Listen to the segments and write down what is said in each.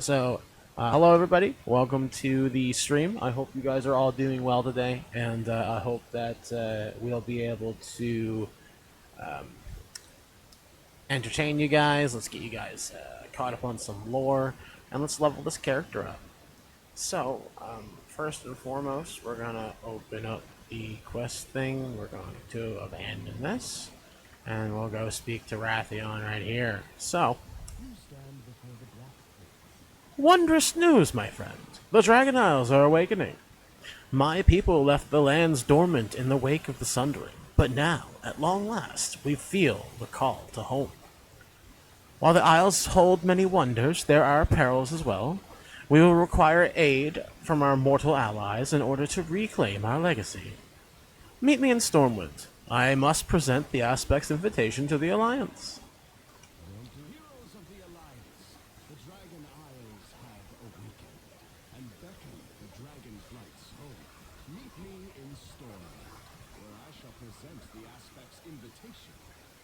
Hello everybody. Welcome to the stream. I hope you guys are all doing well today, and I hope that we'll be able to entertain you guys. Let's get you guys caught up on some lore, and let's level this character up. First and foremost, we're gonna open up the quest thing. We're going to abandon this, and we'll go speak to Wrathion right here. So, wondrous news, my friend. The Dragon Isles are awakening. My people left the lands dormant in the wake of the Sundering, but now, at long last, we feel the call to home. While the Isles hold many wonders, there are perils as well. We will require aid from our mortal allies in order to reclaim our legacy. Meet me in Stormwind. I must present the Aspect's invitation to the Alliance. Heroes of the Alliance, the Dragon Isles have awakened and beckon the Dragonflight's home. Meet me in Stormwind, where I shall present the Aspect's invitation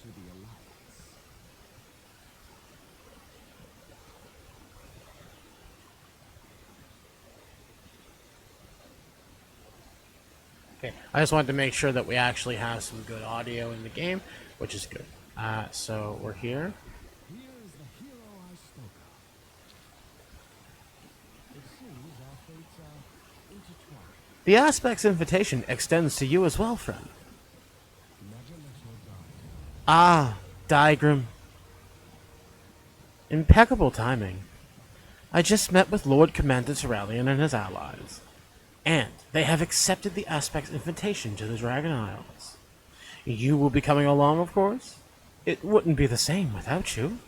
to the Alliance. Okay, I just wanted to make sure that we actually have some good audio in the game, which is good. So we're here. Here is the hero I spoke of. It seems our fates are intertwined. The Aspect's invitation extends to you as well, friend. Never let her die. Ah, Diagram. Impeccable timing. I just met with Lord Commander Terralion and his allies, and they have accepted the Aspect's invitation to the Dragon Isles. You will be coming along, of course? It wouldn't be the same without you.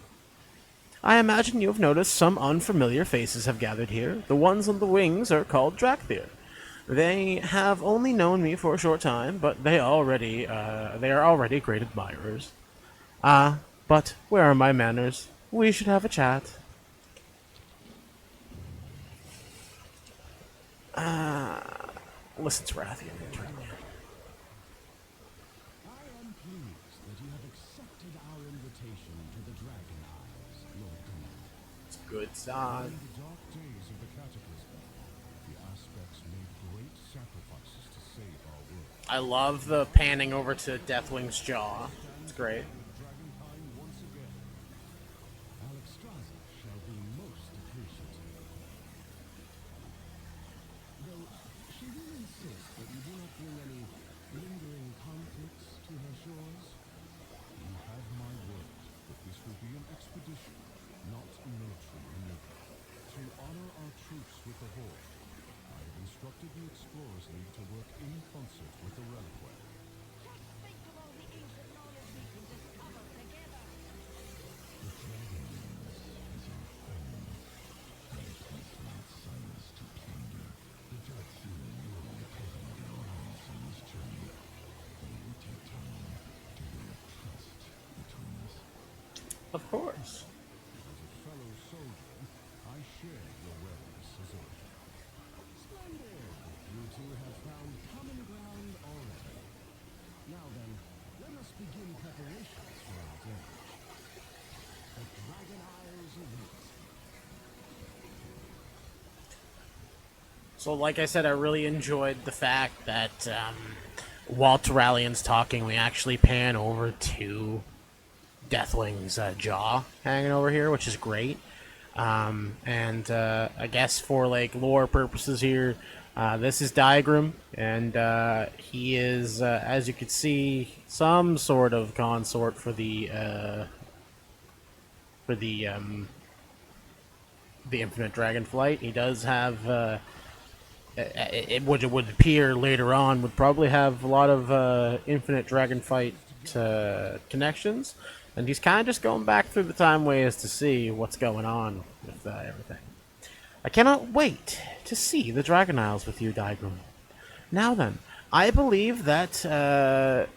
I imagine you have noticed some unfamiliar faces have gathered here. The ones on the wings are called Drakthir. They have only known me for a short time, but they are already great admirers. But where are my manners? We should have a chat. Listen to Wrathion. I am pleased that you have accepted our invitation to the Dragon Isles, Lord Commander. Good sign. In the dark days of the Cataclysm, the Aspects made great sacrifices to save our world. I love the panning over to Deathwing's jaw. It's great. Dragonkind once again. Alexstrasza shall be most appreciative. Though she will insist that you do not bring any lingering conflicts to her shores. You have my word that this will be an expedition, not military maneuver. To honor our truce with the Horde, I have instructed the Explorers League to work in concert with the Reliquary. Just think of all the ancient knowledge we can discover together. The Dragon Isles is our home, and it has not silenced to plunder. The Drakthir will be taking the Alliance on this journey. It will take time to build trust between us. Of course. As a fellow soldier, I share your reverence, Azeroth. Splendid! You two have found common ground already. Now then, let us begin preparations for our journey. The Dragon Isles await. So, like I said, I really enjoyed the fact that while Terralion's talking, we actually pan over to Deathwing's jaw hanging over here, which is great. I guess for like lore purposes here, this is Diagram, and he is, as you can see, some sort of consort for the Infinite Dragonflight. He does have. It would appear later on would probably have a lot of Infinite Dragonflight connections, and he's kind of just going back through the time ways to see what's going on with everything. I cannot wait to see the Dragon Isles with you, Diagram. Now then, I believe that I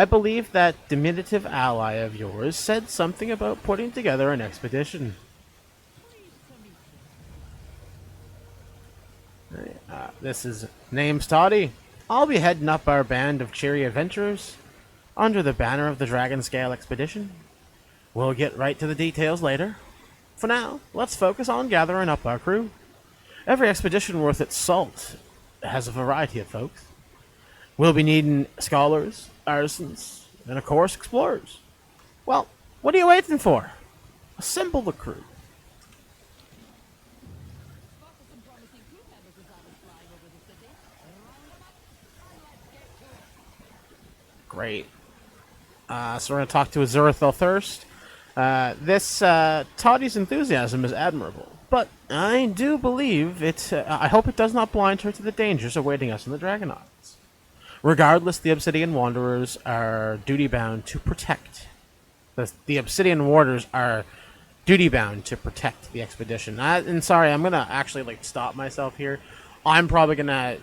believe that diminutive ally of yours said something about putting together an expedition. This is name's Toddy. I'll be heading up our band of cheery adventurers under the banner of the Dragon Scale Expedition. We'll get right to the details later. For now, let's focus on gathering up our crew. Every expedition worth its salt has a variety of folks. We'll be needing scholars, artisans, and of course, explorers. Well, what are you waiting for? Assemble the crew. Spotted some promising crew members as I was flying over the city. Round them up and let's get to it. Great. So we're going to talk to Azurathel first. This Toddy's enthusiasm is admirable, but I do believe it. I hope it does not blind her to the dangers awaiting us in the Dragon Isles. Regardless, the Obsidian Wanderers are duty-bound to protect. The Obsidian Warders are duty-bound to protect the expedition. And sorry, I'm gonna actually stop myself here. I'm probably gonna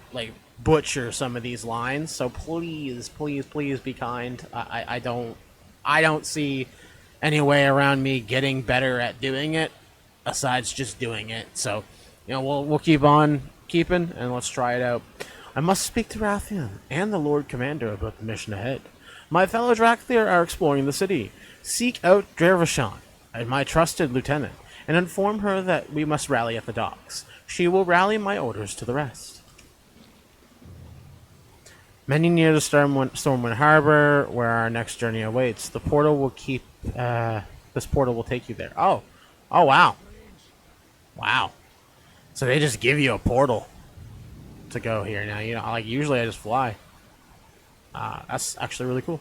butcher some of these lines, so please, please, please be kind. I don't see any way around me getting better at doing it, besides just doing it. So, we'll keep on keeping, and let's try it out. I must speak to Rathian and the Lord Commander about the mission ahead. My fellow Drakthir are exploring the city. Seek out Drevashan, my trusted lieutenant, and inform her that we must rally at the docks. She will rally my orders to the rest. Many near the Stormwind Harbor, where our next journey awaits. The portal will keep. This portal will take you there. Oh, wow, wow. So they just give you a portal to go here now. Usually I just fly. That's actually really cool.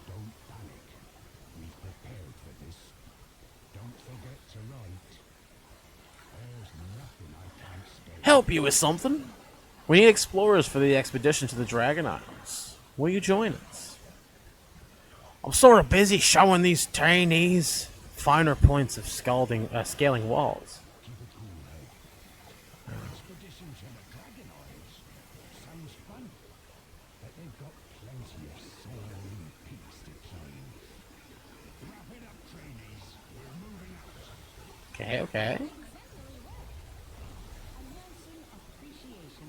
Don't panic. We've prepared for this. Don't forget to write. There's nothing I can't spell. Help you with something? We need explorers for the expedition to the Dragon Isles. Will you join us? I'm sort of busy showing these trainees finer points of scaling walls. Keep a cool head. Expedition to the Dragon Isles. Sounds fun. But they've got plenty of soaring peaks to climb. Wrap it up, trainees. We're moving out. Okay. Announcing appreciation.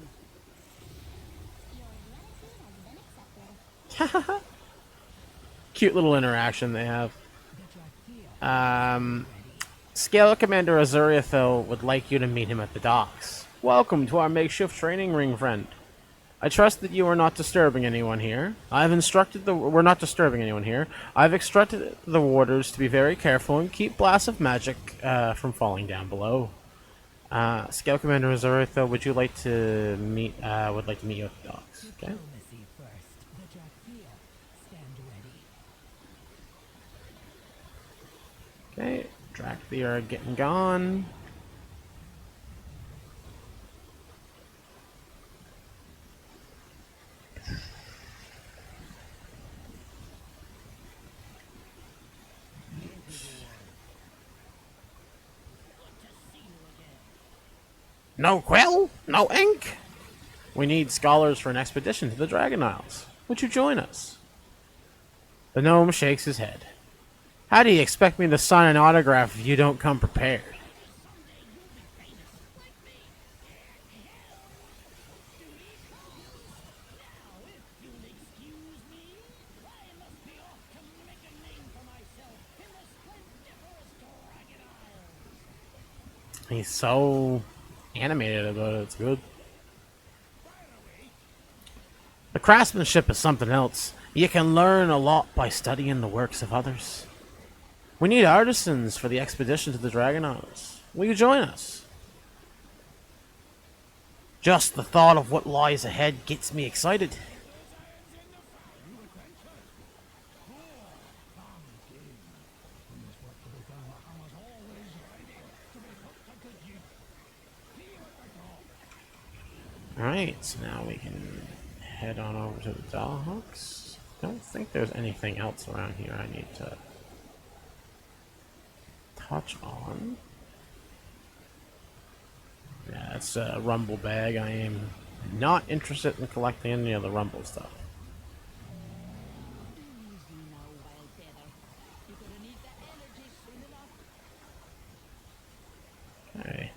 Your gratitude has been accepted. Cute little interaction they have. Scale Commander Azurathel would like you to meet him at the docks. Welcome to our makeshift training ring, friend. I trust that you are not disturbing anyone here. We're not disturbing anyone here. I've instructed the warders to be very careful and keep blasts of magic from falling down below. Scale Commander Azurathel would like to meet you at the docks. Okay. Diplomacy first. The Drakthir stand ready. Okay, Drakthir are getting gone. No quill? No ink? We need scholars for an expedition to the Dragon Isles. Would you join us? The gnome shakes his head. How do you expect me to sign an autograph if you don't come prepared? He's so animated about it, it's good. The craftsmanship is something else. You can learn a lot by studying the works of others. We need artisans for the expedition to the Dragon Isles. Will you join us? Just the thought of what lies ahead gets me excited. Alright, so now we can head on over to the docks. Don't think there's anything else around here I need to touch on. Yeah, it's a rumble bag. I am not interested in collecting any of the rumble stuff. Easy now, wild feather. You're gonna need that energy soon enough. Okay.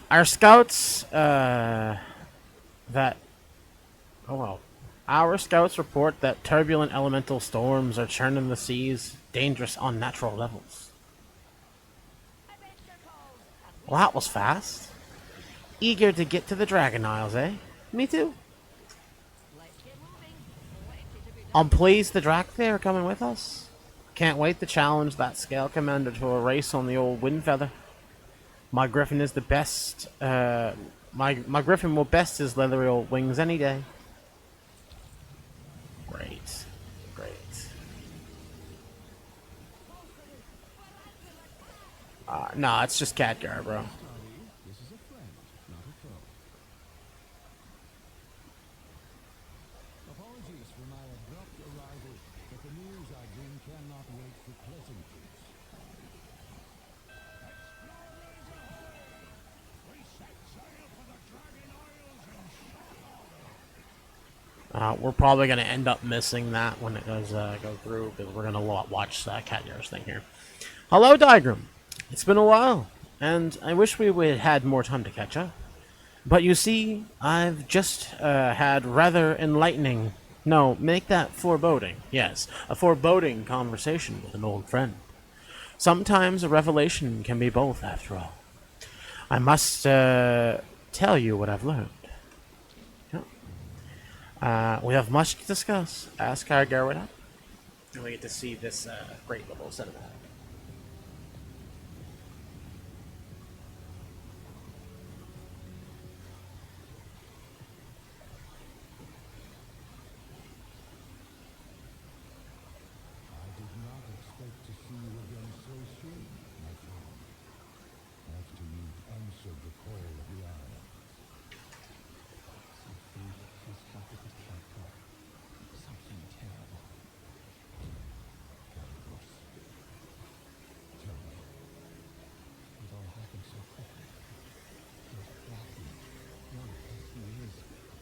Our scouts that. Oh well. Our scouts report that turbulent elemental storms are churning the seas, dangerous on natural levels. Well, that was fast. Eager to get to the Dragon Isles, eh? Me too. Let's get moving. Plenty to be done. I'm pleased the Drakthir are coming with us. Can't wait to challenge that Scale Commander to a race on the old Windfeather. My Griffin is the best. My Griffin will best his leathery old wings any day. Great, great. No, it's just Khadgar, bro. This is a friend, not a foe. Apologies for my abrupt arrival, but the news I bring cannot wait for pleasantries. We set sail for the Dragon Isles in short order. We're probably gonna end up missing that when it goes go through because we're gonna watch Khadgar's thing here. Hello, Diagram. It's been a while, and I wish we would had more time to catch up. But you see, I've just had rather enlightening. No, make that foreboding. Yes, a foreboding conversation with an old friend. Sometimes a revelation can be both, after all. I must tell you what I've learned. Yeah. We have much to discuss. Ask Khadgar what up. And we get to see this great little cinematic. I did not expect to see you again so soon, my friend. After you'd answered the call of the hour. Something has happened to Kepler. Something terrible. Caligos, tell me. It all happened so quickly. There's Bratton, young as he is,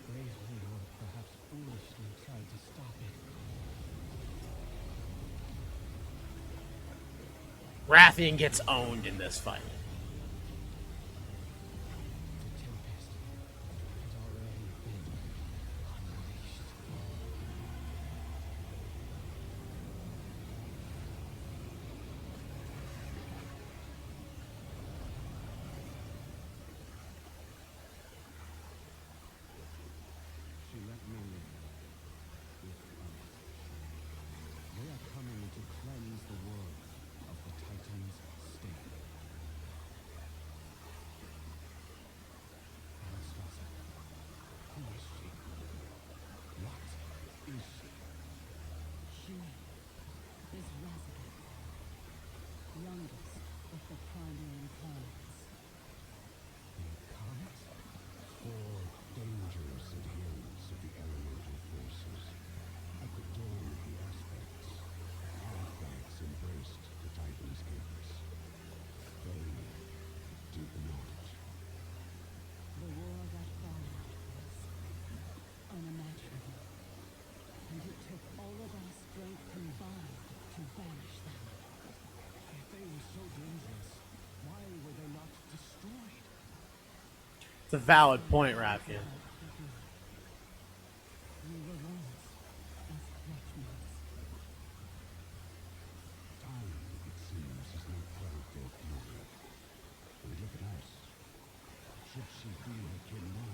bravely or perhaps foolishly tried to stop it. Rathian gets owned in this fight. The Tempest had already been unleashed. She let me with others. They are coming to cleanse the world of the Titan's stain. Anastasia, who is she? What is she? She is Razageth, youngest of the primary clans. The comet? Four dangerous adherents of the elemental forces. At the dawn of the aspects, artifacts embraced the Titan's gifts. They did not. The war that followed was unimaginable, and it took all of our strength combined to banish them. If they were so dangerous, why were they not destroyed? It's a valid point, Rathian. We were once as watchmen. Time, it seems, has not quelled their fury. And look at us. Should she feel her kin now,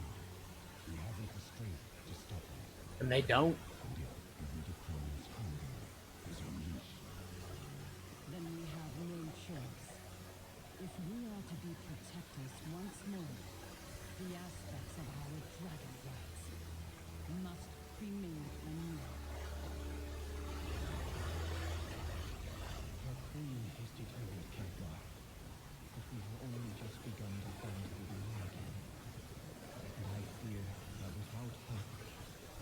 we haven't the strength to stop her. And they don't. And yet, even the Chrome's hunger is unleashed. Then we have no choice. If we are to be protectors once more, the aspects of our Dragonflights must be made anew. Our queen is determined, Kepler. But we have only just begun to find who we are again. And I fear that without hope,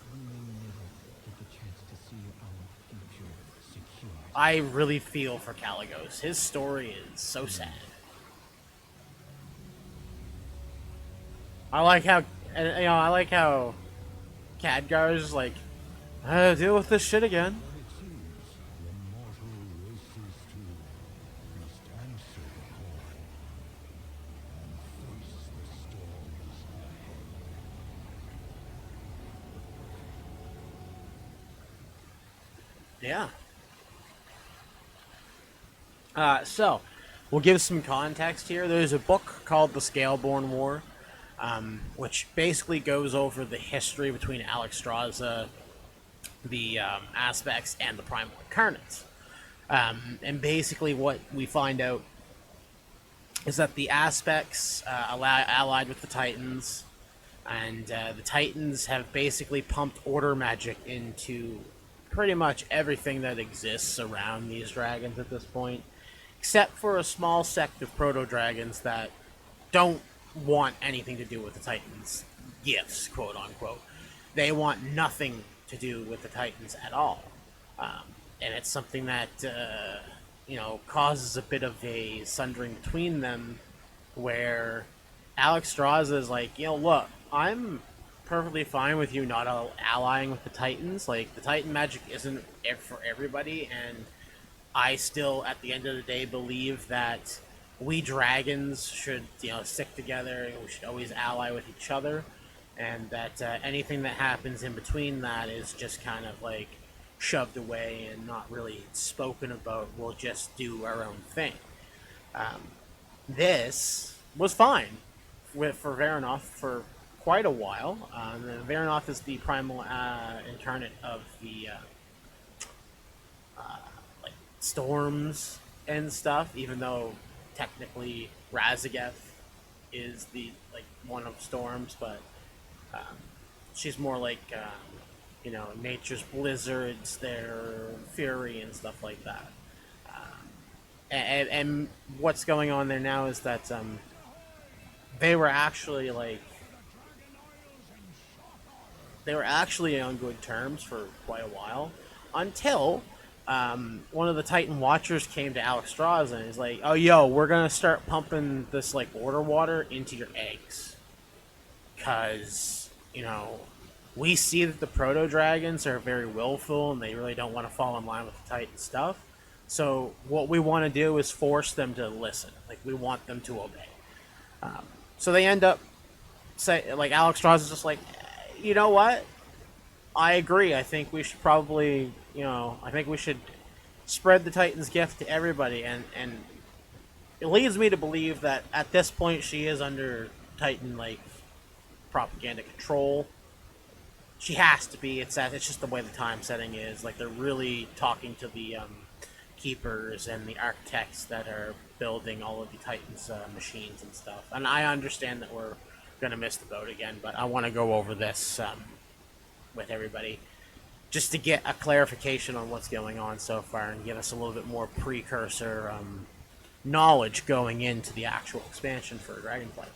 we may never get the chance to see our future secured. I really feel for Caligos. His story is so sad. I like how, Khadgar's like, I gotta deal with this shit again. But it seems the mortal races too must answer the call and face the storms ahead. Yeah. So, we'll give some context here. There's a book called The Scaleborn War, which basically goes over the history between Alexstrasza, the aspects, and the primal incarnates. And basically, what we find out is that the aspects allied with the Titans, and the Titans have basically pumped order magic into pretty much everything that exists around these dragons at this point, except for a small sect of proto dragons that don't want anything to do with the Titans' gifts, quote unquote. They want nothing to do with the Titans at all, and it's something that causes a bit of a sundering between them, where Alexstrasza is like, look, I'm perfectly fine with you not allying with the Titans. Like, the Titan magic isn't for everybody, and I still, at the end of the day, believe that we dragons should, stick together, and we should always ally with each other, and that anything that happens in between that is just kind of like shoved away and not really spoken about. We'll just do our own thing. This was fine for Varanoth for quite a while. Varanoth is the primal incarnate of the storms and stuff, even though technically Razageth is the one of storms, but she's more like nature's blizzards, their fury and stuff like that. And what's going on there now is that they were actually on good terms for quite a while, until one of the Titan Watchers came to Alexstrasza and is like, "Oh, yo, we're gonna start pumping this order water into your eggs, cause we see that the proto dragons are very willful and they really don't want to fall in line with the Titan stuff. So what we want to do is force them to listen. We want them to obey." So they end up Alexstrasza is just like, you know what? I agree. I think we should probably, I think we should spread the Titan's gift to everybody, and it leads me to believe that at this point she is under Titan propaganda control. She has to be. It's just the way the time setting is. They're really talking to the keepers and the architects that are building all of the Titans machines and stuff. And I understand that we're gonna miss the boat again, but I want to go over this with everybody just to get a clarification on what's going on so far and give us a little bit more precursor knowledge going into the actual expansion for Dragonflight.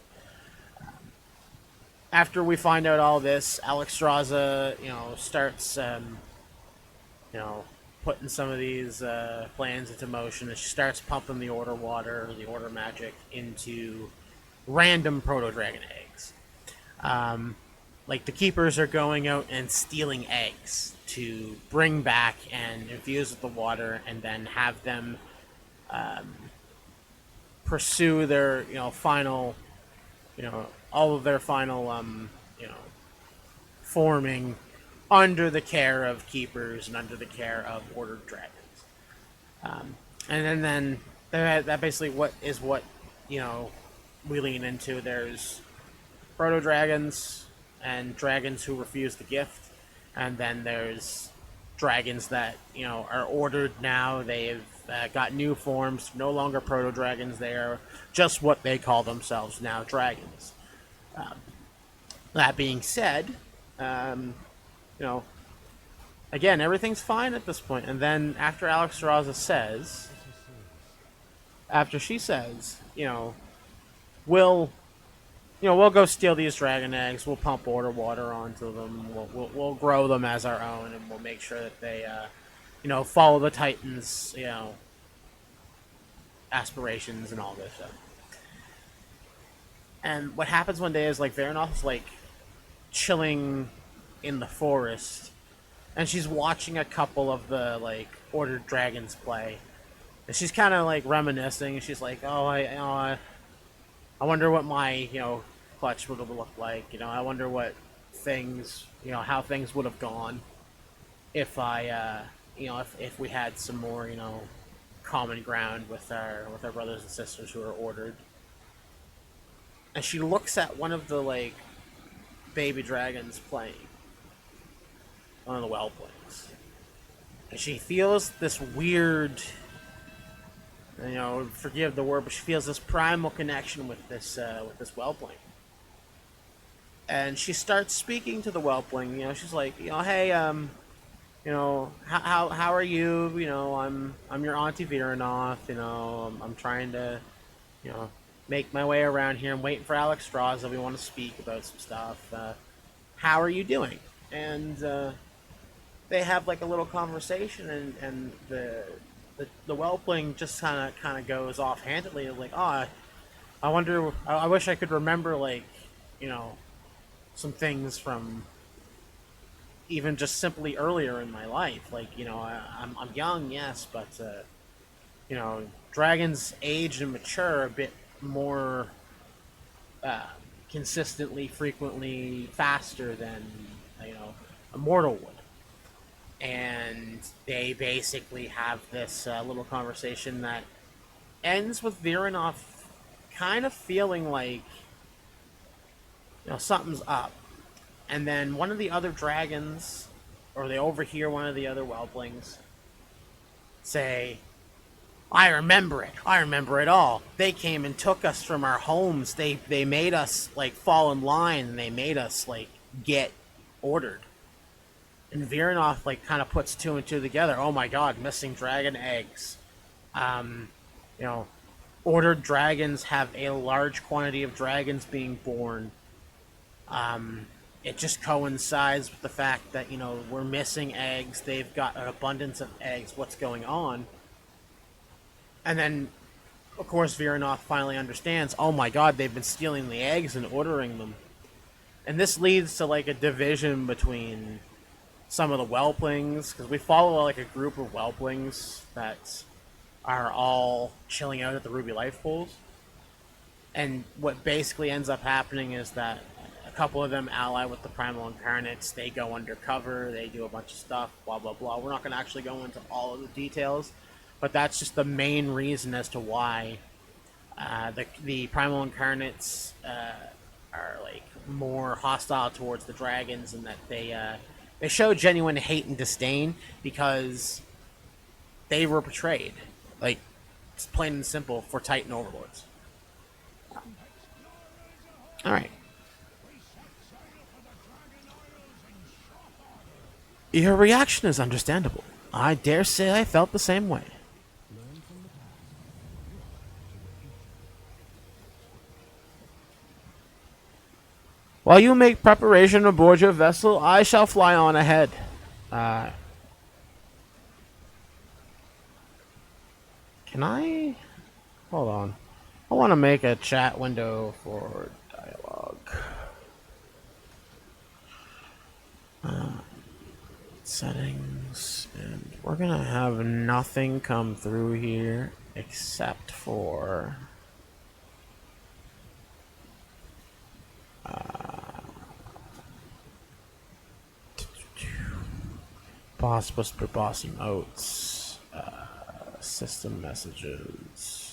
After we find out all this, Alexstrasza, starts, putting some of these plans into motion, and she starts pumping the order water, the order magic, into random proto-dragon eggs. The keepers are going out and stealing eggs to bring back and infuse with the water, and then have them pursue their, final, all of their final, forming under the care of keepers and under the care of ordered dragons. And then that basically what we lean into. There's proto dragons and dragons who refuse the gift, and then there's dragons that are ordered now. They've got new forms, no longer proto dragons. They are just what they call themselves now, dragons. That being said, again, everything's fine at this point. And then after Alexstrasza says, we'll go steal these dragon eggs. We'll pump order water onto them. We'll grow them as our own, and we'll make sure that they, follow the Titans, aspirations and all this stuff. And what happens one day is Varanoth's chilling in the forest, and she's watching a couple of the ordered dragons play, and she's kind of reminiscing. She's like, "Oh, I wonder what my clutch would have looked like. I wonder what things how things would have gone if I if we had some more, common ground with our brothers and sisters who are ordered. And she looks at one of the like baby dragons playing, one of the whelplings, and she feels this weird, forgive the word, but she feels this primal connection with this whelpling. And she starts speaking to the whelpling. She's like, hey, how are you? I'm your Auntie Viranoth. I'm trying to, you know, make my way around here. I'm waiting for Alex Straza. We want to speak about some stuff. How are you doing? And they have like a little conversation, and the whelpling just kind of goes offhandedly like, oh, I wonder, I wish I could remember like, you know, some things from even just simply earlier in my life. Like, I'm young, yes, but dragons age and mature a bit more uh, consistently, frequently, faster than a mortal would. And they basically have this little conversation that ends with Viranov kind of feeling like something's up. And then one of the other dragons, or they overhear one of the other whelplings say, I remember it. I remember it all. They came and took us from our homes. They made us like fall in line, and they made us like get ordered. And Viranov like kind of puts two and two together. Oh my god, missing dragon eggs. Um, you know, ordered dragons have a large quantity of dragons being born. It just coincides with the fact that we're missing eggs. They've got an abundance of eggs. What's going on? And then, of course, Viranov finally understands. Oh my god, they've been stealing the eggs and ordering them. And this leads to like a division between some of the whelplings, because we follow like a group of whelplings that are all chilling out at the Ruby Life Pools. And what basically ends up happening is that a couple of them ally with the Primal Incarnates. They go undercover. They do a bunch of stuff. Blah blah blah. We're not going to actually go into all of the details, but that's just the main reason as to why the Primal Incarnates are like more hostile towards the dragons, and that they show genuine hate and disdain because they were betrayed. Like, it's plain and simple for Titan overlords. All right. Your reaction is understandable. I dare say I felt the same way. While you make preparation aboard your vessel, I shall fly on ahead. Can I? Hold on. I want to make a chat window for dialogue. Settings, and we're gonna have nothing come through here except for boss whisper, boss emotes, system messages.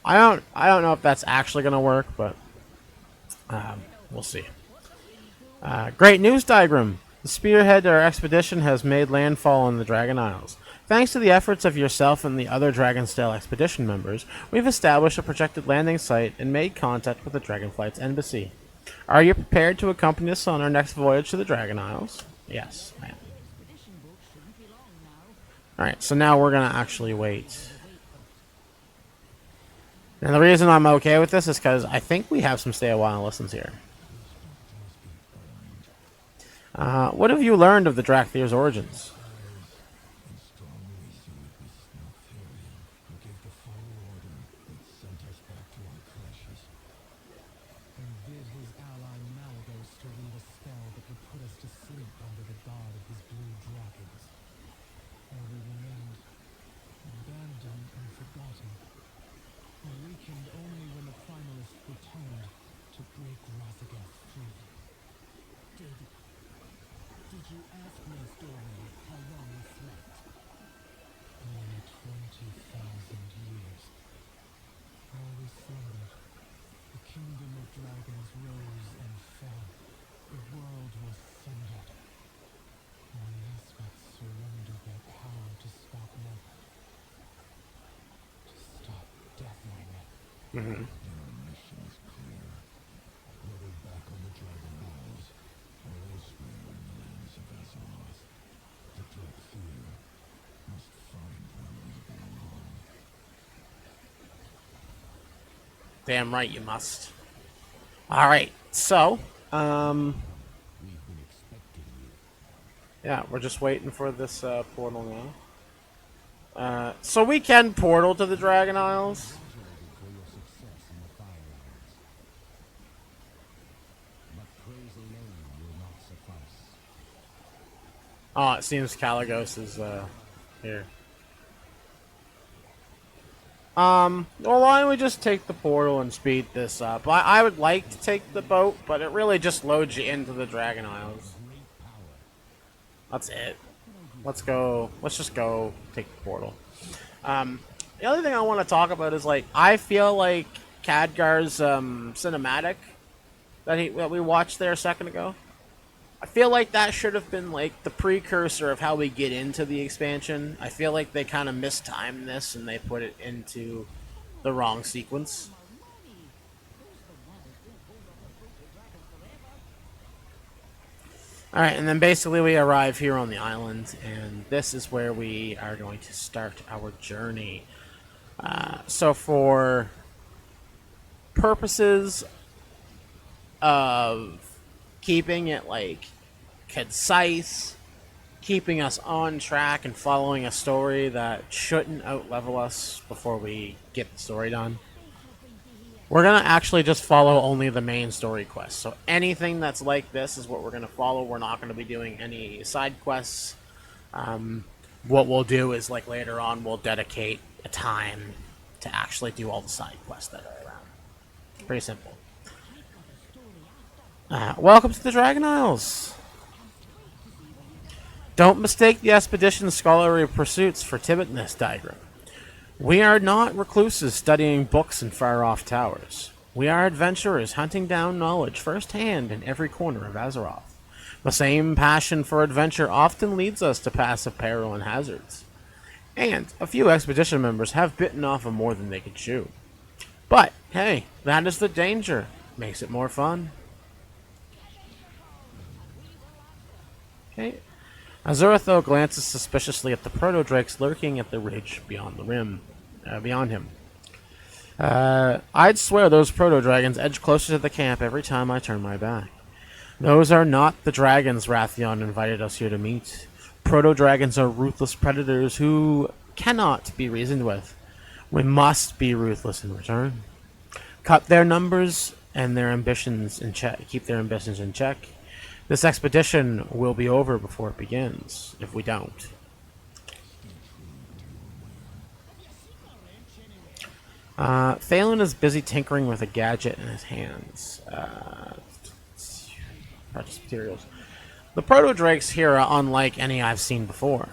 I don't know if that's actually gonna work, but we'll see. Great news diagram. The spearhead to our expedition has made landfall in the Dragon Isles. Thanks to the efforts of yourself and the other Dragonstale expedition members, we've established a projected landing site and made contact with the Dragonflight's embassy. Are you prepared to accompany us on our next voyage to the Dragon Isles? Yes, I am. Alright, so now we're going to actually wait. And the reason I'm okay with this is because I think we have some stay a while and listens here. What have you learned of the Drakthir's origins? And bid his ally Malagos to read a spell that would put us to sleep under the guard of his blue Then our mission is clear. Whether back on the Dragon Isles or elsewhere in the lands of Azeroth, the Dread Fear must find where we belong. Damn right you must. Alright, so, We've been expecting you. yeah, we're just waiting for this portal now. So we can portal to the Dragon Isles. Congratulated for your success in the Firelands. But praise alone will not suffice. Oh, it seems Caligos is here. Well, why don't we just take the portal and speed this up? I would like to take the boat, but it really just loads you into the Dragon Isles. Great power. That's it. Let's go. Let's just go take the portal. The other thing I want to talk about is, like, I feel like Khadgar's cinematic that we watched there a second ago. I feel like that should have been, like, the precursor of how we get into the expansion. I feel like they kind of mistimed this and they put it into the wrong sequence. Alright, and then basically we arrive here on the island, and this is where we are going to start our journey. So for purposes of keeping it, like, concise, keeping us on track and following a story that shouldn't outlevel us before we get the story done, we're going to actually just follow only the main story quests. So anything that's like this is what we're going to follow. We're not going to be doing any side quests. What we'll do is, like, later on, we'll dedicate a time to actually do all the side quests that are around. Pretty simple. Welcome to the Dragon Isles. Don't mistake the expedition's scholarly pursuits for timidness, Diagram. We are not recluses studying books in far-off towers. We are adventurers hunting down knowledge firsthand in every corner of Azeroth. The same passion for adventure often leads us to passive peril and hazards. And a few expedition members have bitten off of more than they could chew. But, hey, that is the danger. Makes it more fun. Okay. Azeroth, though, glances suspiciously at the proto-drakes lurking at the ridge beyond the rim, beyond him. I'd swear those proto-dragons edge closer to the camp every time I turn my back. Those are not the dragons Wrathion invited us here to meet. Proto-dragons are ruthless predators who cannot be reasoned with. We must be ruthless in return. Cut their numbers and their ambitions in check. Keep their ambitions in check. This expedition will be over before it begins, if we don't. Phelan is busy tinkering with a gadget in his hands. Precious materials. The proto-drakes here are unlike any I've seen before.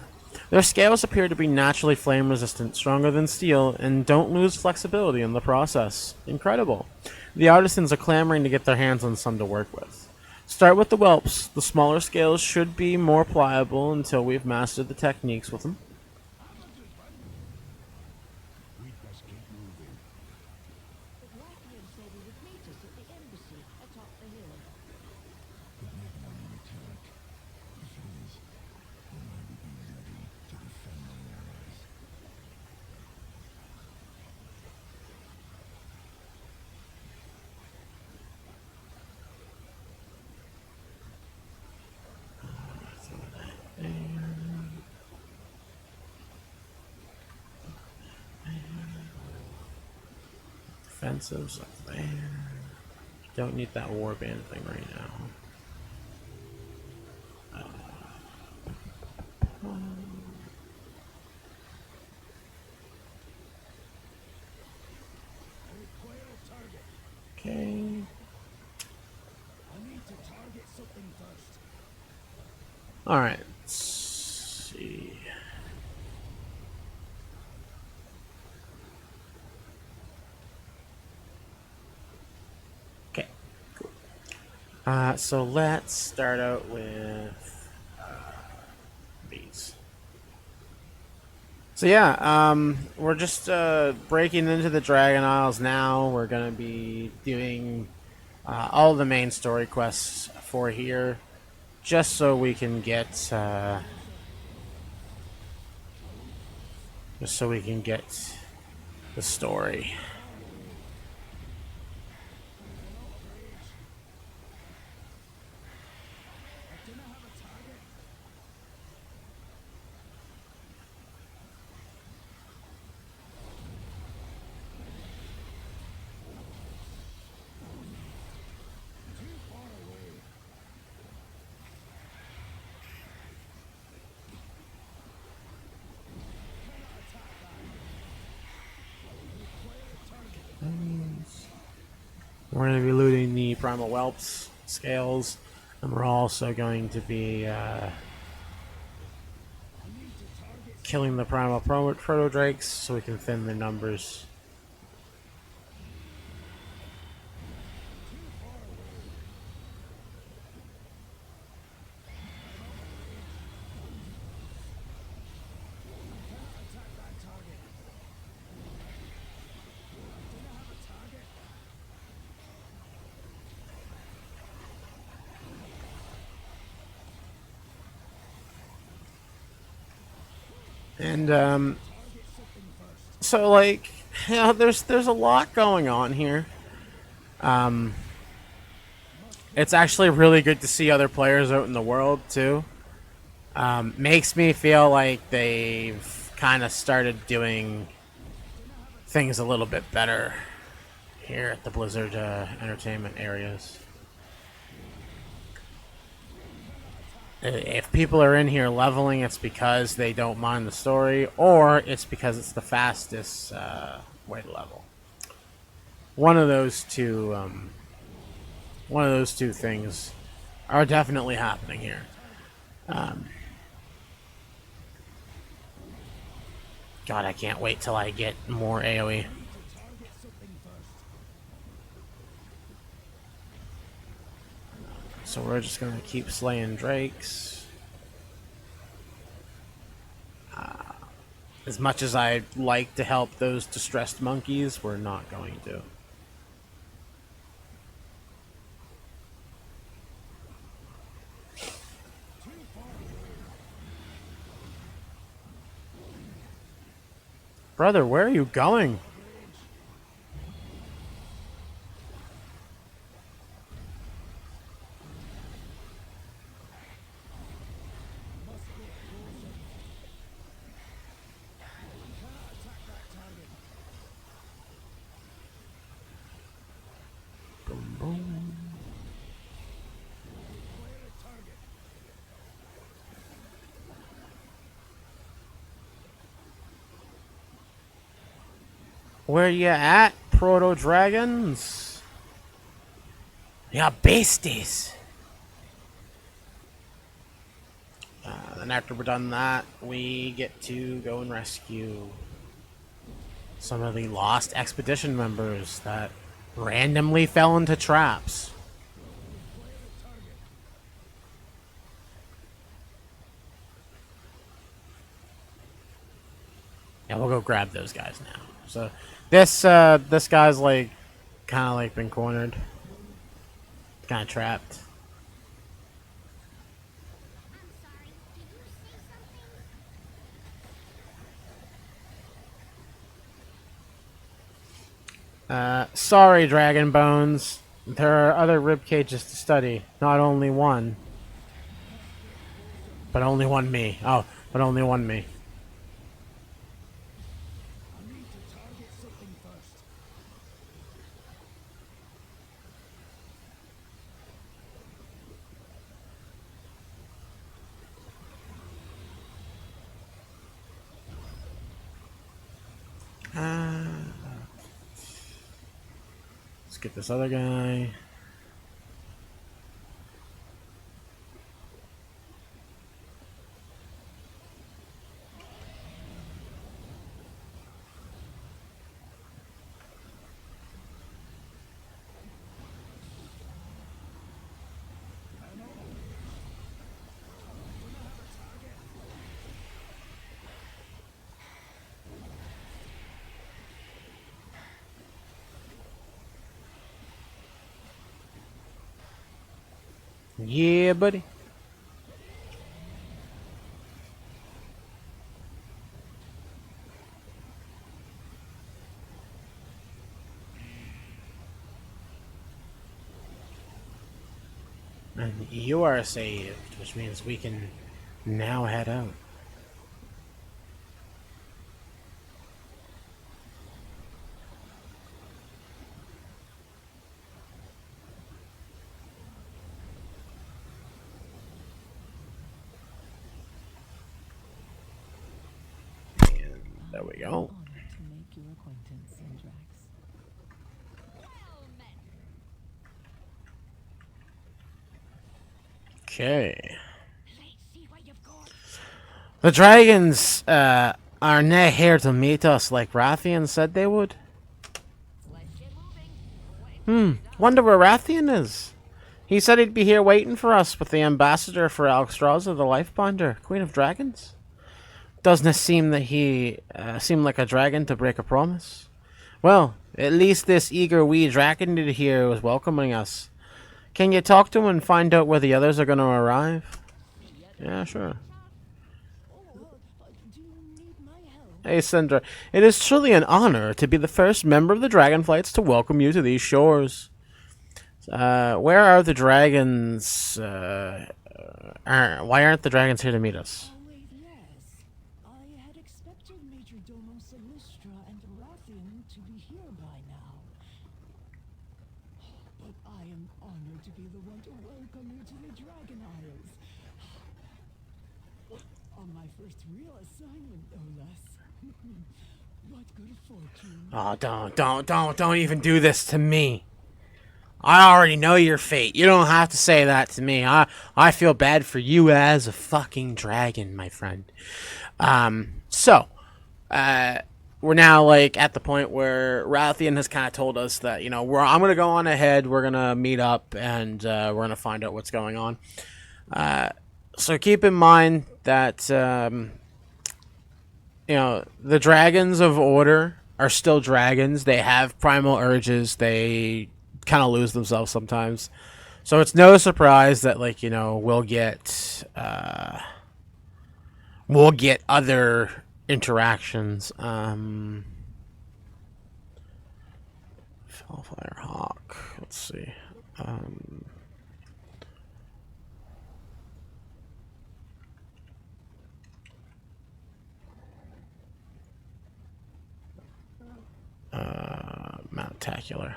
Their scales appear to be naturally flame-resistant, stronger than steel, and don't lose flexibility in the process. Incredible. The artisans are clamoring to get their hands on some to work with. Start with the whelps. The smaller scales should be more pliable until we've mastered the techniques with them. We'd best keep moving. Wrathion said he would meet us at the embassy atop the hill. But maybe on an attack. If it is, then I will be ready to defend my allies. Defensives up there. Don't need that warband thing right now. Okay. Alright. Let's see. Okay. Cool. So let's start out with these. So yeah, we're just breaking into the Dragon Isles now. We're gonna be doing all the main story quests for here, just so we can get the story. We're going to be looting the Primal Whelps scales, and we're also going to be killing the Primal Proto Drakes so we can thin their numbers. And so like, there's a lot going on here. It's actually really good to see other players out in the world too. Makes me feel like they've kind of started doing things a little bit better here at the Blizzard entertainment areas. If people are in here leveling, it's because they don't mind the story, or it's because it's the fastest way to level. One of those two. One of those two things are definitely happening here. God, I can't wait till I get more AoE. So we're just gonna keep slaying drakes. As much as I'd like to help those distressed monkeys, we're not going to. Brother, where are you going? Boom, boom. Where you at, Proto Dragons? Yeah, beasties. Then after we're done that, we get to go and rescue some of the lost expedition members that randomly fell into traps. Yeah, we'll go grab those guys now. So this guy's like kind of like been cornered, kind of trapped. Sorry, Dragon Bones. There are other rib cages to study. Not only one, but only one me. Oh, but only one me. Let's get this other guy. Yeah, buddy. And you are saved, which means we can now head out. And there we go. Honored to make your acquaintance, Sindrax. Okay. The dragons are not here to meet us like Rathian said they would. Wonder where Rathian is. He said he'd be here waiting for us with the ambassador for Alexstrasza, the Lifebinder, Queen of Dragons. Doesn't it seem that he seemed like a dragon to break a promise? Well, at least this eager wee dragon here was welcoming us. Can you talk to him and find out where the others are going to arrive? Yeah, sure. Hey, Sindra, it is truly an honor to be the first member of the Dragonflights to welcome you to these shores. Where are the dragons? Why aren't the dragons here to meet us? Oh, wait, yes. I had expected Major Domo Silistra and Rathian to be here by now. But I am honored to be the one to welcome you to the Dragon Isles. On my first real assignment, no less. What good fortune. Oh, don't even do this to me. I already know your fate. You don't have to say that to me. I feel bad for you as a fucking dragon, my friend. We're now like at the point where Rathian has kind of told us that, you know, I'm gonna go on ahead. We're gonna meet up and we're gonna find out what's going on. So keep in mind that you know, the dragons of Order are still dragons. They have primal urges. They kind of lose themselves sometimes. So it's no surprise that, like, you know, we'll get other interactions. Fellfire Hawk. Let's see. Mountacular.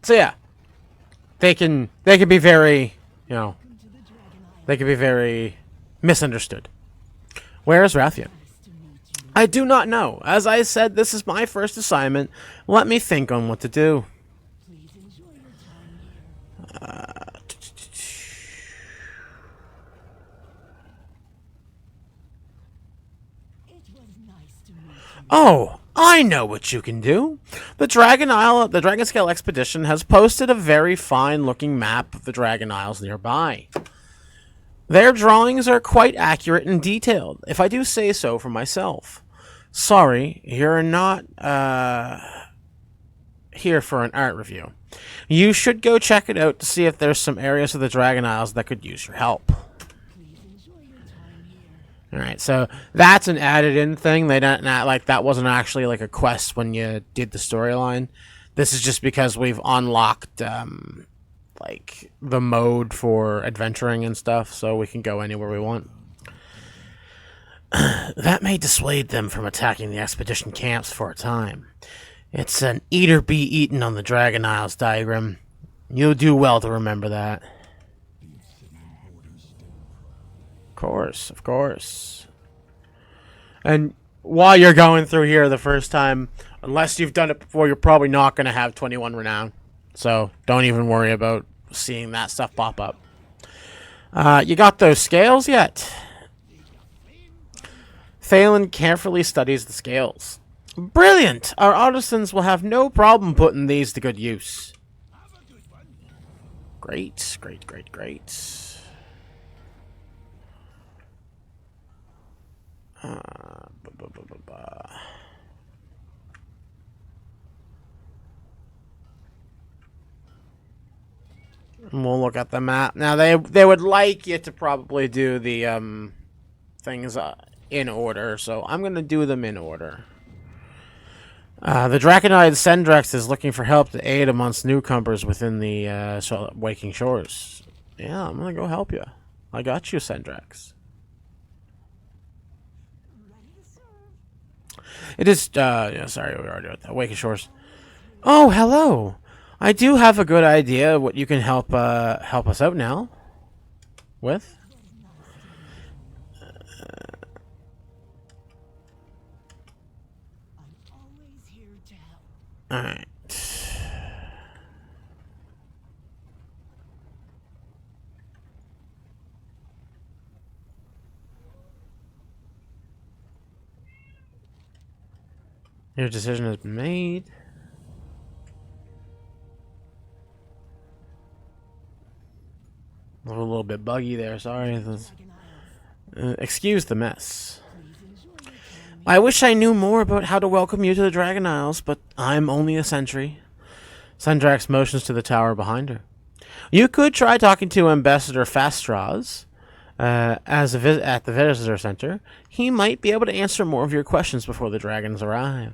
So yeah, they can be very, you know, they can be very misunderstood. Where is Rathian? I do not know. As I said, this is my first assignment. Let me think on what to do. Please enjoy your time here. It was nice to meet you. Oh, I know what you can do. The Dragon Scale Expedition has posted a very fine-looking map of the Dragon Isles nearby. Their drawings are quite accurate and detailed, if I do say so for myself. Sorry, you're not here for an art review. You should go check it out to see if there's some areas of the Dragon Isles that could use your help. Please enjoy your time here. Alright, so that's an added-in thing. They don't like that wasn't actually like a quest when you did the storyline. This is just because we've unlocked like the mode for adventuring and stuff, so we can go anywhere we want. That may dissuade them from attacking the expedition camps for a time. It's an eat or be eaten on the Dragon Isles diagram. You'll do well to remember that. Of course. And while you're going through here the first time, unless you've done it before, you're probably not going to have 21 renown. So don't even worry about seeing that stuff pop up. You got those scales yet? Thalen carefully studies the scales. Brilliant! Our artisans will have no problem putting these to good use. Great, great, great, great. And we'll look at the map. Now, they would like you to probably do the things in order, so I'm going to do them in order. The Draconide Sendrex is looking for help to aid amongst newcomers within the Waking Shores. Yeah, I'm going to go help you. I got you, Sendrex. It is, yeah, sorry, we already did that. Waking Shores. Oh, hello! I do have a good idea what you can help us out now with. Alright. Your decision has been made. A little bit buggy there, sorry. Excuse the mess. I wish I knew more about how to welcome you to the Dragon Isles, but I'm only a sentry. Sendrax motions to the tower behind her. You could try talking to Ambassador Fastraz at the Visitor Center. He might be able to answer more of your questions before the dragons arrive.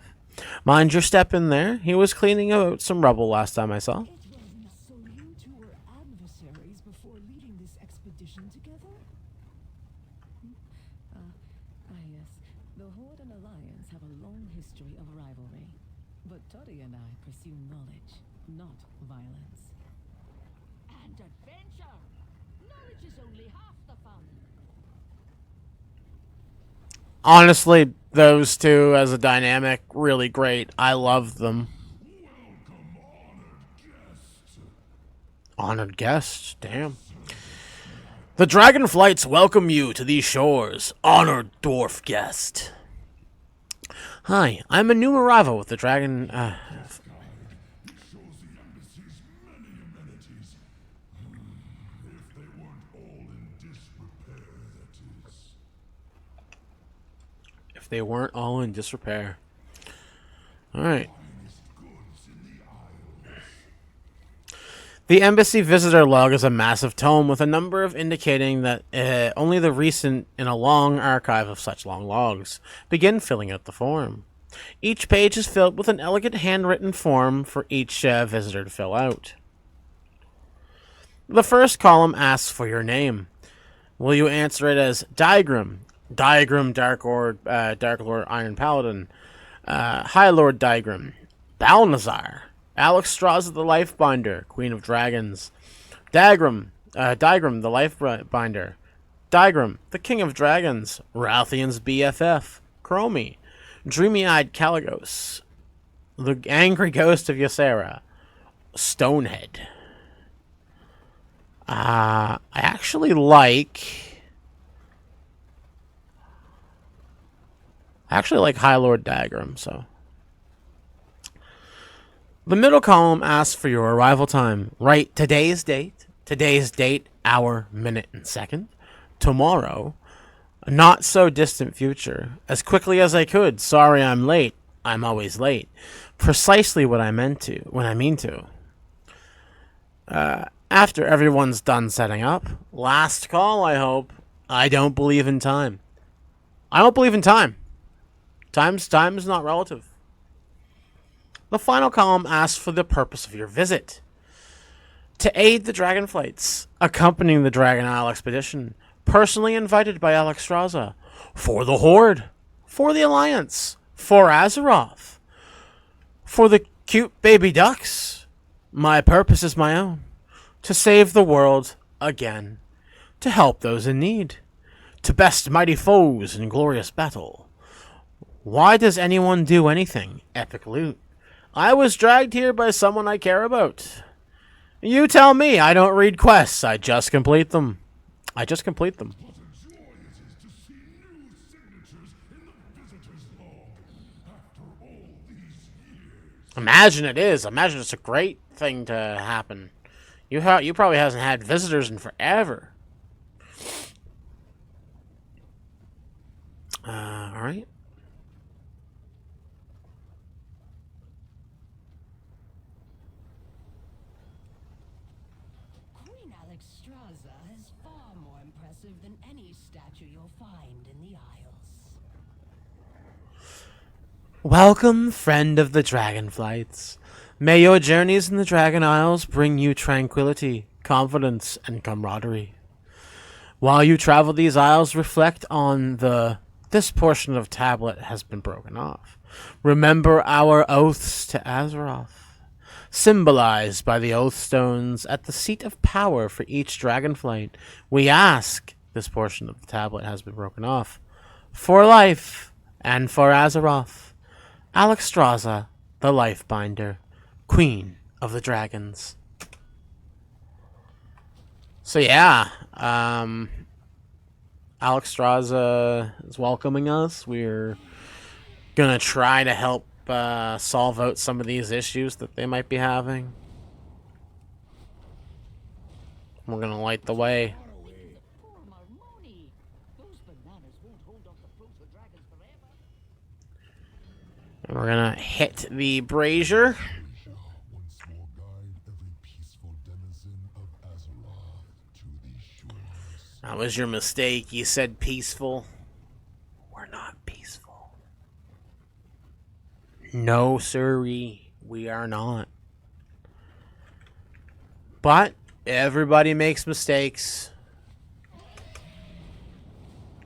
Mind your step in there. He was cleaning out some rubble last time I saw. So you two were adversaries before leading this expedition together? Yes. The Horde and Alliance have a long history of rivalry. But Toddy and I pursue knowledge, not violence. And adventure! Knowledge is only half the fun. Honestly, those two as a dynamic, really great. I love them. Honored guest, damn. The Dragonflights welcome you to these shores, honored dwarf guest. Hi, I'm a new arrival with the Dragon. If they weren't all in disrepair. Alright. The embassy visitor log is a massive tome with a number of indicating that only the recent in a long archive of such long logs begin filling out the form. Each page is filled with an elegant handwritten form for each visitor to fill out. The first column asks for your name. Will you answer it as Diagram, Dark Lord Iron Paladin, High Lord Diagram, Balnazar, Alexstrasza the Lifebinder, Queen of Dragons, Diagram the Lifebinder, Diagram, the King of Dragons, Rathian's BFF, Chromie, Dreamy-Eyed Caligos, the Angry Ghost of Ysera, Stonehead. I actually like High Lord Diagram, so. The middle column asks for your arrival time. Write today's date, hour, minute, and second. Tomorrow, not so distant future. As quickly as I could. Sorry I'm late. I'm always late. Precisely what I mean to. After everyone's done setting up, last call, I hope. I don't believe in time. I don't believe in time. Time is not relative. The final column asks for the purpose of your visit. To aid the Dragonflights, accompanying the Dragon Isle expedition, personally invited by Alexstrasza, for the Horde, for the Alliance, for Azeroth, for the cute baby ducks. My purpose is my own, to save the world again, to help those in need, to best mighty foes in glorious battle. Why does anyone do anything? Epic loot. I was dragged here by someone I care about. You tell me. I don't read quests. I just complete them. What a joy it is to see new signatures in the visitor's log. After all Imagine it is. Imagine it's a great thing to happen. You probably hasn't had visitors in forever. All right. Queen Alexstrasza is far more impressive than any statue you'll find in the Isles. Welcome, friend of the Dragonflights. May your journeys in the Dragon Isles bring you tranquility, confidence, and camaraderie. While you travel these isles, reflect on this portion of tablet has been broken off. Remember our oaths to Azeroth, symbolized by the oath stones at the seat of power for each Dragonflight. We ask this portion of the tablet has been broken off for life and for Azeroth. Alexstrasza, the Lifebinder, Queen of the Dragons. So yeah, Alexstrasza is welcoming us. We're gonna try to help solve out some of these issues that they might be having. We're gonna light the way. Poor Marmoni. Those bananas won't hold off the frozen dragons forever. And we're gonna hit the brazier. Once more guide every peaceful denizen of Azeroth to these shores. That was your mistake. You said peaceful. We're not peaceful. No, sirree. We are not. But everybody makes mistakes.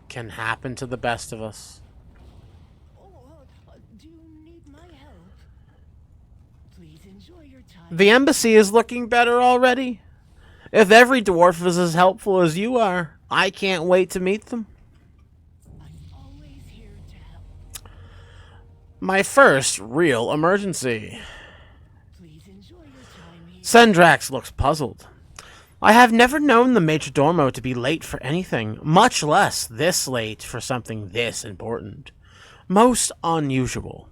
Can happen to the best of us. Do you need my help? Please enjoy your time. The embassy is looking better already. If every dwarf is as helpful as you are, I can't wait to meet them. I'm always here to help. My first real emergency. Please enjoy your time here. Sendrax looks puzzled. I have never known the Majordomo to be late for anything, much less this late for something this important. Most unusual.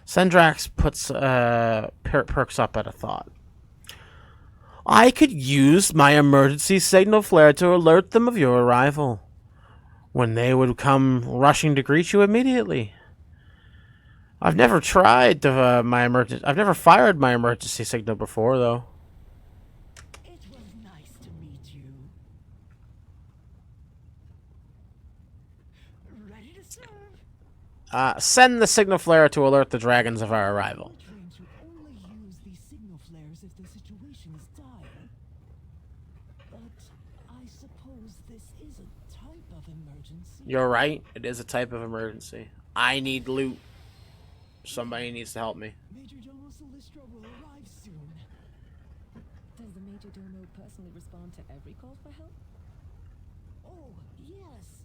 Sendrax perks up at a thought. I could use my emergency signal flare to alert them of your arrival, when they would come rushing to greet you immediately. I've never tried to, I've never fired my emergency signal before, though. It was nice to meet you. Ready to serve? Send the signal flare to alert the dragons of our arrival. Trained to only use these signal flares if the situation is dire. But I suppose this is a type of emergency. You're right. It is a type of emergency. I need loot. Somebody needs to help me. Majordomo Solistra will arrive soon. Does the Majordomo personally respond to every call for help? Oh, yes.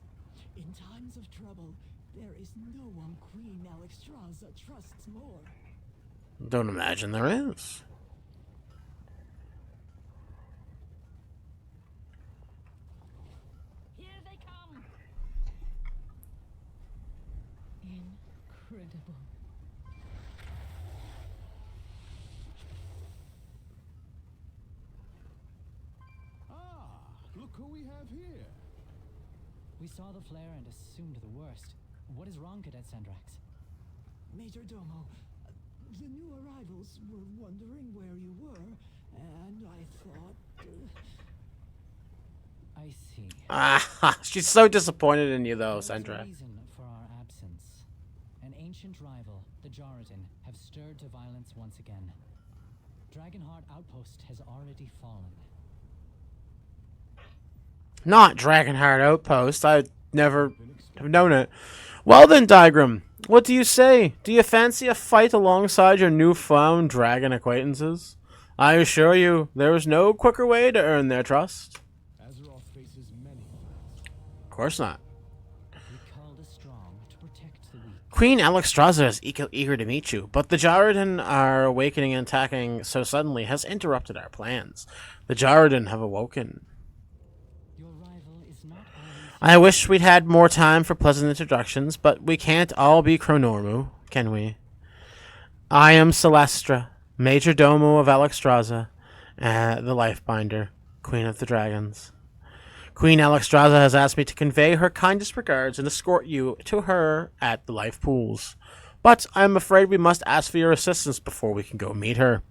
In times of trouble, there is no one Queen Alexstrasza trusts more. Don't imagine there is. Here they come. Incredible. Ah, look who we have here. We saw the flare and assumed the worst. What is wrong, Cadet Sendrax? Majordomo, the new arrivals were wondering where you were, and I thought... I see. She's so disappointed in you, though, There was a Sandra. reason for our absence. An ancient rival, the Jordan, have stirred to violence once again. Dragonheart Outpost has already fallen. Not Dragonheart Outpost. I'd never have known it. Well then, Diagram, what do you say? Do you fancy a fight alongside your newfound dragon acquaintances? I assure you, there is no quicker way to earn their trust. Azeroth faces many threats. Of course not. We call the strong to protect the weak. Queen Alexstrasza is eager to meet you, but the Jarden are awakening and attacking so suddenly has interrupted our plans. The Jarden have awoken. Your rival is not always... I wish we'd had more time for pleasant introductions, but we can't all be Chronormu, can we? I am Celestra, Major Domo of Alexstrasza, the Lifebinder, Queen of the Dragons. Queen Alexstrasza has asked me to convey her kindest regards and escort you to her at the Life Pools. But I am afraid we must ask for your assistance before we can go meet her.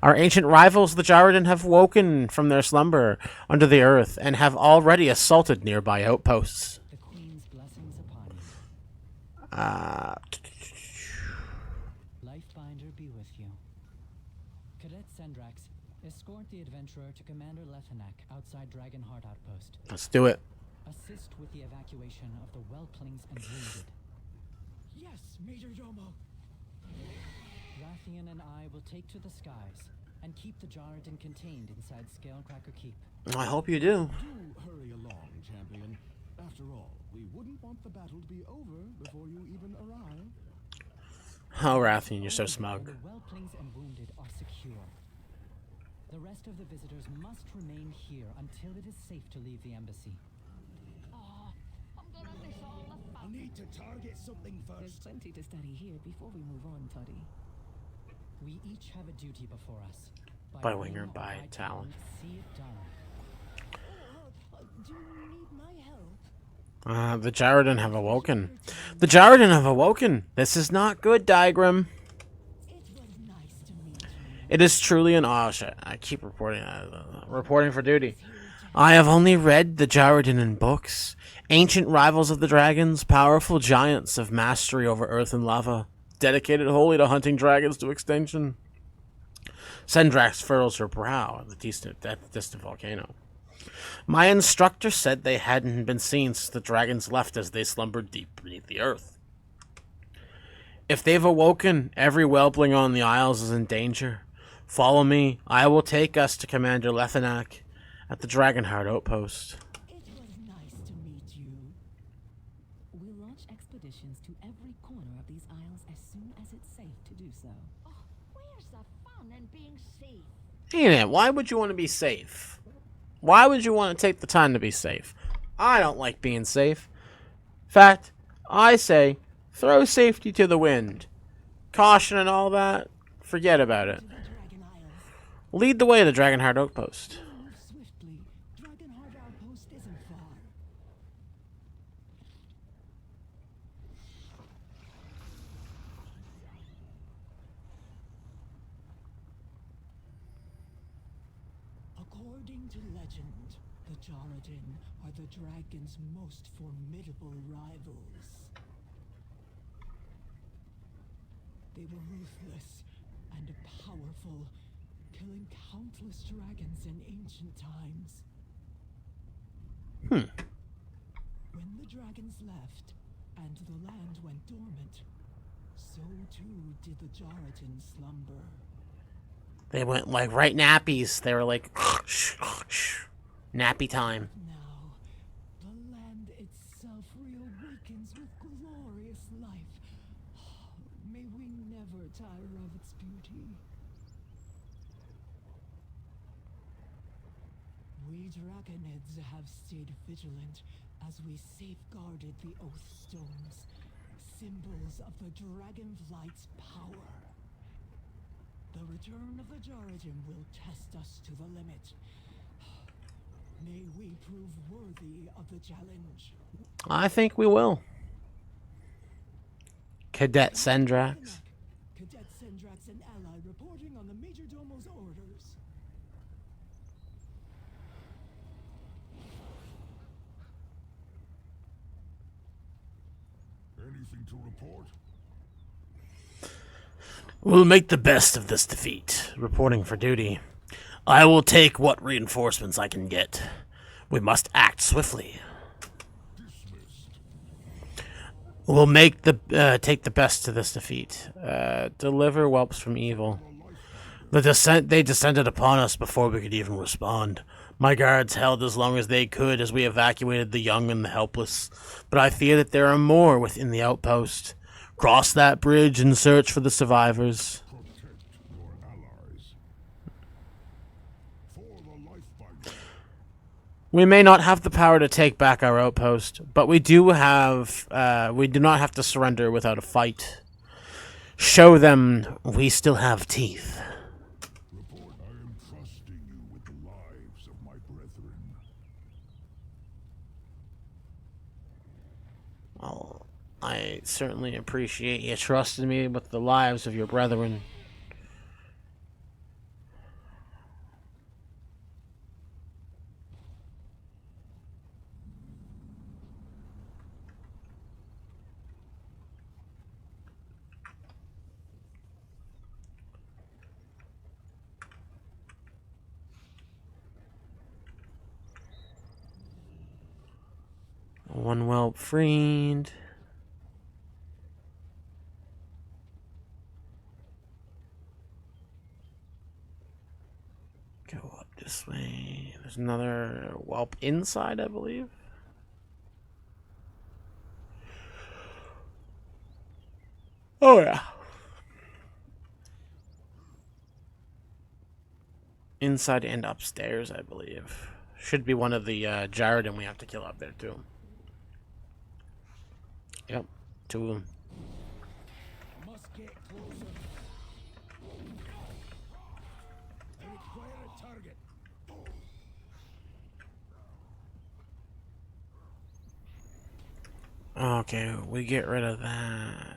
Our ancient rivals, the Jarradin, have woken from their slumber under the earth and have already assaulted nearby outposts. The Queen's blessings upon you. Lifebinder be with you. Cadet Sendrax, escort the adventurer to Commander Lethanak outside Dragonheart Outpost. Let's do it. Assist with the evacuation of the whelplings and wounded. Yes, Major Domo. Rathian and I will take to the skies and keep the Jarradin contained inside Scalecracker Keep. I hope you do. Do hurry along, champion. After all, we wouldn't want the battle to be over before you even arrive. Oh, Rathian, you're so smug. The whelplings and wounded are secure. The rest of the visitors must remain here until it is safe to leave the embassy. I need to target something There's first. plenty to study here before we move on, Toddy. We each have a duty before us. By Winger, wing or by Talon. see it done. Do you need my help? The Jarradin have awoken. The Jarradin have awoken. This is not good, Diagram. It was nice to meet you. It is truly an awe. Shit, I keep reporting. Reporting for duty. I have only read the Jarradin in books. Ancient rivals of the dragons, powerful giants of mastery over earth and lava, dedicated wholly to hunting dragons to extinction. Sendrax furrows her brow at the distant volcano. My instructor said they hadn't been seen since the dragons left as they slumbered deep beneath the earth. If they've awoken, every whelpling on the Isles is in danger. Follow me. I will take us to Commander Lethanak at the Dragonheart outpost. It was nice to meet you. We'll launch expeditions to every corner of these isles as soon as it's safe to do so. Oh, where's the fun in being safe? Hey man, why would you want to be safe? Why would you want to take the time to be safe? I don't like being safe. In fact, I say, throw safety to the wind. Caution and all that, forget about it. To the Dragon Isles. Lead the way to the Dragonheart outpost. Move swiftly. Dragonheart Outpost isn't far. According to legend, the Jarradin are the dragon's most formidable rivals. They were ruthless and powerful, killing countless dragons in ancient times. When the dragons left and the land went dormant, so too did the Jarradin slumber. They went like right nappies. They were like nappy time. Now, the land itself reawakens with glorious life. May we never tire of its beauty. We Dragonids have stayed vigilant as we safeguarded the Oath Stones, symbols of the Dragonflight's power. The return of the Jarradin will test us to the limit. May we prove worthy of the challenge. I think we will. Cadet Sendrax. Cadet Sendrax and ally reporting on the Major Domo's orders. Anything to report? We'll make the best of this defeat. Reporting for duty. I will take what reinforcements I can get. We must act swiftly. Dismissed. We'll take the best to this defeat. Deliver whelps from evil. They descended upon us before we could even respond. My guards held as long as they could as we evacuated the young and the helpless, but I fear that there are more within the outpost. Cross that bridge and search for the survivors. Protect your allies. For the Lifebinder. We may not have the power to take back our outpost, but we do not have to surrender without a fight. Show them we still have teeth. Report, I am trusting you with the lives of my brethren. Well, I certainly appreciate you trusting me with the lives of your brethren. One whelp freed. Go up this way. There's another whelp inside, I believe. Oh, yeah. Inside and upstairs, I believe. Should be one of the Jaredin we have to kill up there, too. Yep, 2 of them. Must get closer. I require a target. Okay, we get rid of that.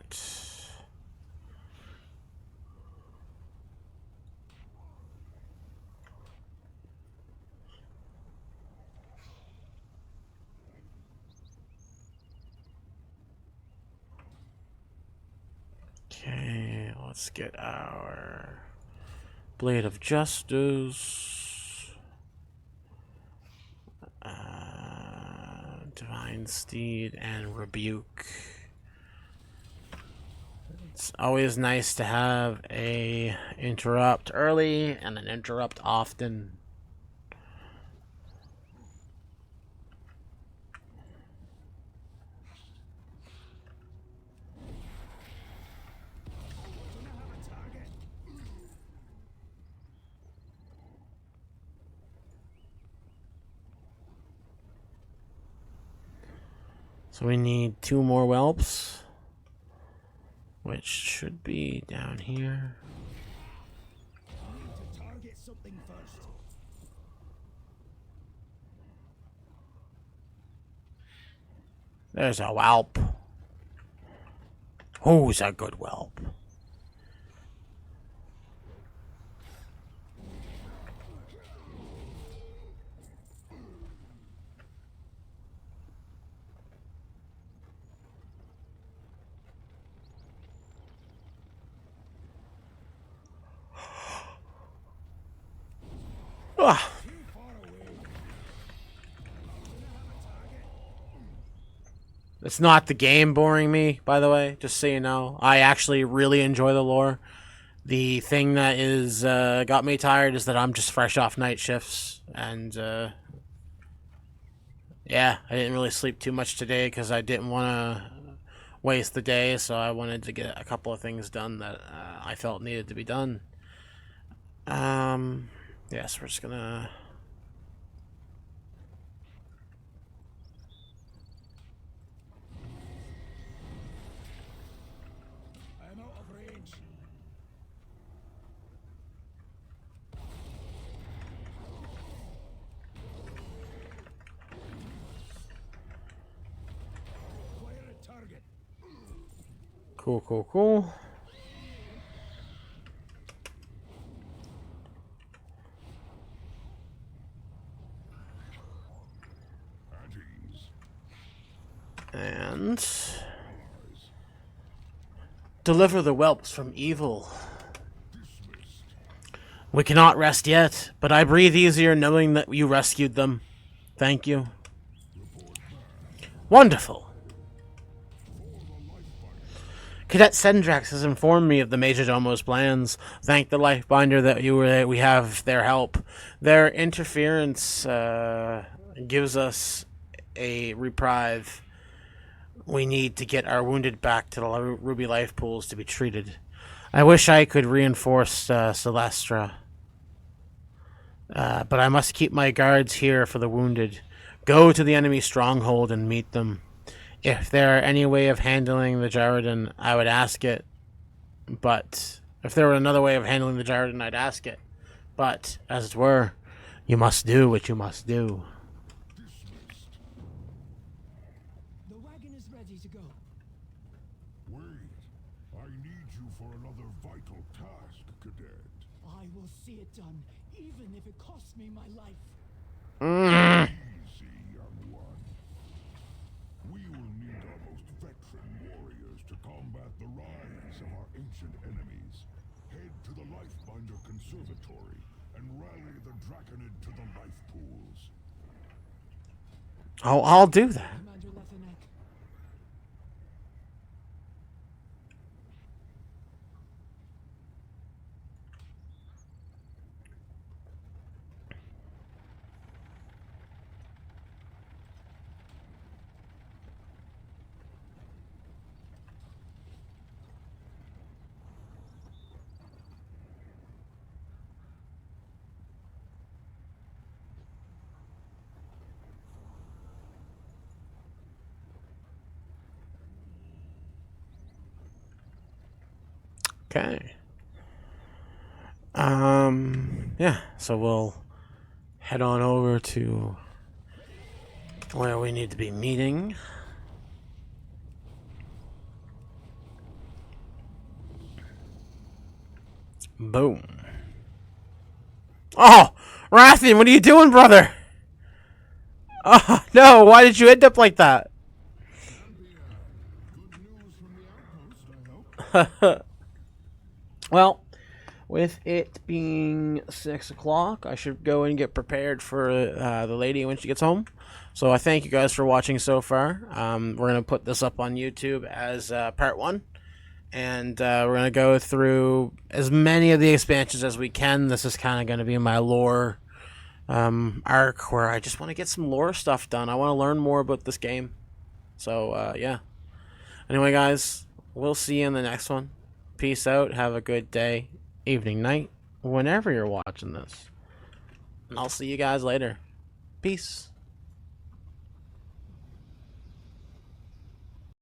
Okay, let's get our Blade of Justice, Divine Steed, and Rebuke. It's always nice to have a interrupt early and an interrupt often. So we need 2 more whelps, which should be down here. I need to target something first. There's a whelp. Who's a good whelp? Ah. It's not the game boring me, by the way, just so you know. I actually really enjoy the lore. The thing that is got me tired is that I'm just fresh off night shifts, and yeah, I didn't really sleep too much today because I didn't want to waste the day, so I wanted to get a couple of things done that I felt needed to be done. Yes, we're just gonna... I am out of range. Require a target. Cool, cool, cool. At ease. And... deliver the whelps from evil. Dismissed. We cannot rest yet, but I breathe easier knowing that you rescued them. Thank you. Wonderful. Cadet Sendrax has informed me of the Majordomo's plans. Thank the Lifebinder that we have their help. Their interference gives us a reprieve. We need to get our wounded back to the Ruby Life Pools to be treated. I wish I could reinforce Celestra. But I must keep my guards here for the wounded. Go to the enemy stronghold and meet them. If there are any way of handling the Jaredin, I would ask it, But if there were another way of handling the Gyrodon, I'd ask it. But, as it were, you must do what you must do. Dismissed. The wagon is ready to go. Wait. I need you for another vital task, Cadet. I will see it done, even if it costs me my life. Easy, young one. We will need our most veteran warriors to combat the rise of our ancient enemies. Head to the Lifebinder Conservatory and rally the Draconid to the life pools. I'll do that. Commander Lethanek. Okay. Yeah, so we'll head on over to where we need to be meeting. Boom. Oh, Rathian, what are you doing, brother? Oh, no, why did you end up like that? Good news from the outpost, I hope. Well, with it being 6 o'clock, I should go and get prepared for the lady when she gets home. So I thank you guys for watching so far. We're going to put this up on YouTube as part 1. And we're going to go through as many of the expansions as we can. This is kind of going to be my lore arc where I just want to get some lore stuff done. I want to learn more about this game. So, yeah. Anyway, guys, we'll see you in the next one. Peace out. Have a good day, evening, night, whenever you're watching this. And I'll see you guys later. Peace.